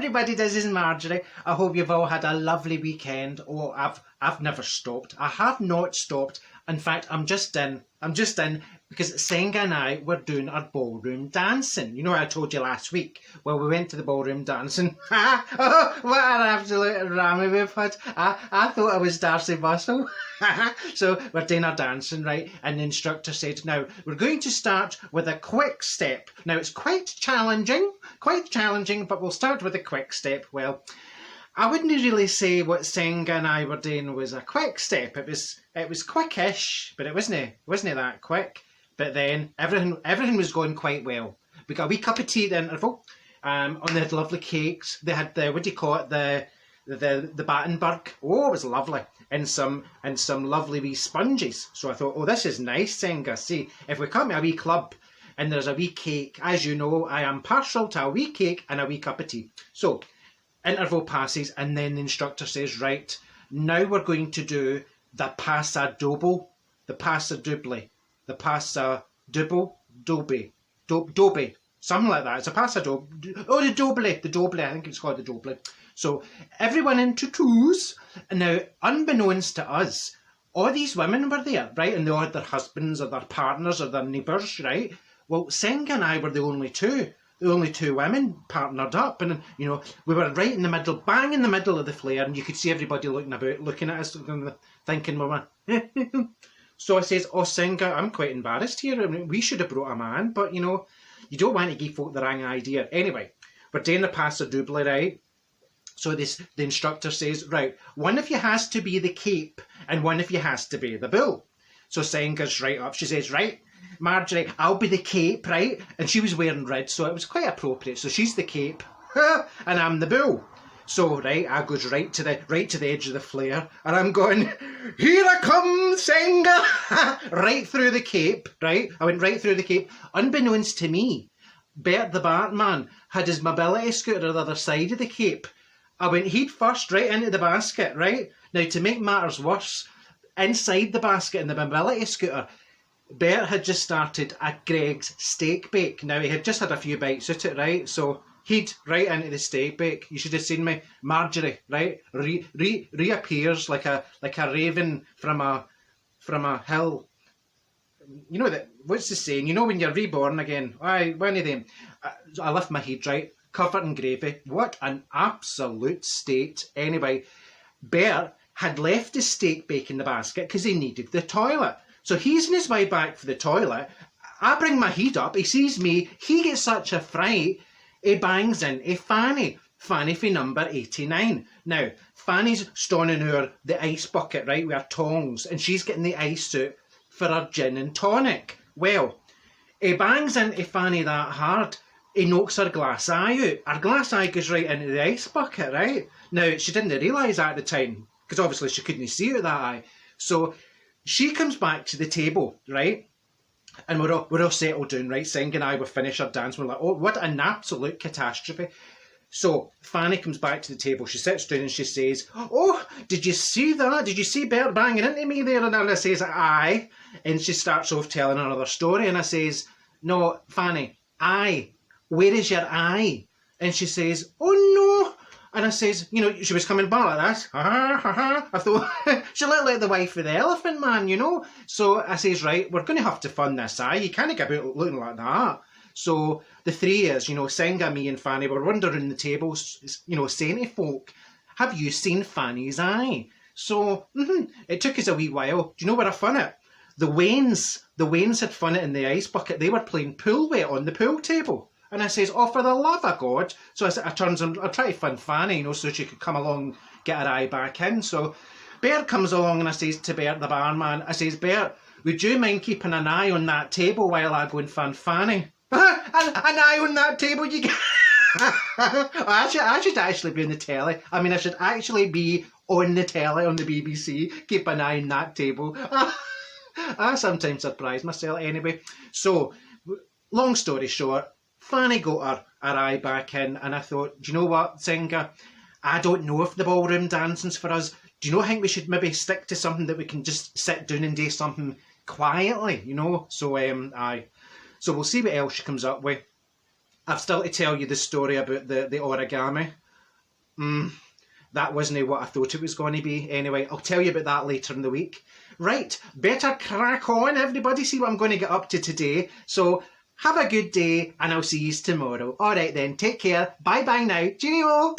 everybody, this is Marjorie. I hope you've all had a lovely weekend. Oh, I've never stopped. I have not stopped. In fact, I'm just in because Senga and I were doing our ballroom dancing. You know what I told you last week? Well, we went to the ballroom dancing. Oh, what an absolute rammy we've had. I thought I was Darcy Bustle. So we're doing our dancing, right? And the instructor said, now, we're going to start with a quick step. Now, it's quite challenging, but we'll start with a quick step. Well, I wouldn't really say what Senga and I were doing was a quick step. It was quickish, but it wasn't that quick. But then everything was going quite well. We got a wee cup of tea at the interval. And they had lovely cakes. They had the, what do you call it, the Battenberg. Oh, it was lovely. And some lovely wee sponges. So I thought, oh, this is nice, Senga. See, if we come to a wee club and there's a wee cake, as you know, I am partial to a wee cake and a wee cup of tea. So interval passes, and then the instructor says, right, now we're going to do the Passa Doble, the Passa Double, the Passa Double, Dobe, something like that. It's a Passa Doble. Oh, the Doble, I think it's called the Doble. So everyone into twos. And now, unbeknownst to us, all these women were there, right? And they all had their husbands or their partners or their neighbours, right? Well, Senga and I were the only two women partnered up, and you know, we were right in the middle, bang in the middle of the flare, and you could see everybody looking at us, thinking, well, so I says, oh, Senga, I'm quite embarrassed here. I mean, we should have brought a man, but you know, you don't want to give folk the wrong idea. Anyway, we're doing the Passa Double, right? So the instructor says, right, one of you has to be the cape, and one of you has to be the bull. So Senga's right up. She says, right, Marjorie, I'll be the cape, right? And she was wearing red, so it was quite appropriate. So she's the cape, and I'm the bull. So, right, I goes right to the edge of the flare, and I'm going, here I come, Senga! Right through the cape, right? I went right through the cape. Unbeknownst to me, Bert the Batman had his mobility scooter on the other side of the cape. I went head first right into the basket, right? Now, to make matters worse, inside the basket in the mobility scooter, Bert had just started at Greg's steak bake. Now, he had just had a few bites at it, right? So he'd right into the steak bake. You should have seen me. Marjorie, right? Reappears like a raven from a hill. You know that, what's the saying? You know when you're reborn again? Aye, one of them. I lift my head, right? Covered in gravy. What an absolute state. Anyway, Bert had left his steak bake in the basket because he needed the toilet. So he's on his way back for the toilet. I bring my heat up. He sees me. He gets such a fright. He bangs into Fanny. Fanny for number 89. Now, Fanny's standing over the ice bucket, right, with her tongs. And she's getting the ice out for her gin and tonic. Well, he bangs into Fanny that hard. He knocks her glass eye out. Her glass eye goes right into the ice bucket, right? Now, she didn't realise that at the time, because obviously she couldn't see out that eye. So she comes back to the table, right? And we're all settled down, right? Senga and I will finish our dance. We're like, oh, what an absolute catastrophe. So Fanny comes back to the table. She sits down and she says, oh, did you see that? Did you see Bert banging into me there? And I says, aye. And she starts off telling another story. And I says, no, Fanny, aye. Where is your eye? And she says, oh no. And I says, you know, she was coming back like that. I thought, she looked like the wife of the elephant man, you know. So I says, right, we're going to have to fund this eye. You can't get about looking like that. So the three is, you know, Senga, me and Fanny were wandering the tables, you know, saying to folk, have you seen Fanny's eye? So it took us a wee while. Do you know where I found it? The Waynes had fun it in the ice bucket. They were playing pool with it on the pool table. And I says, oh, for the love of God. So I turns and I try to fund Fanny, you know, so she could come along, get her eye back in. So Bert comes along and I says to Bert, the barman, I says, Bert, would you mind keeping an eye on that table while I go and fund Fanny? An eye on that table, you get... I should actually be on the telly. I mean, I should actually be on the telly on the BBC. Keep an eye on that table. I sometimes surprise myself anyway. So, long story short, Fanny got her eye back in, and I thought, do you know what, Senga? I don't know if the ballroom dancing's for us. Do you know, I think we should maybe stick to something that we can just sit down and do something quietly, you know? So, aye. So we'll see what else she comes up with. I've still to tell you the story about the origami. That wasn't what I thought it was going to be. Anyway, I'll tell you about that later in the week. Right, better crack on, everybody. See what I'm going to get up to today. So have a good day, and I'll see you tomorrow. All right then, take care. Bye-bye now. Cheerio.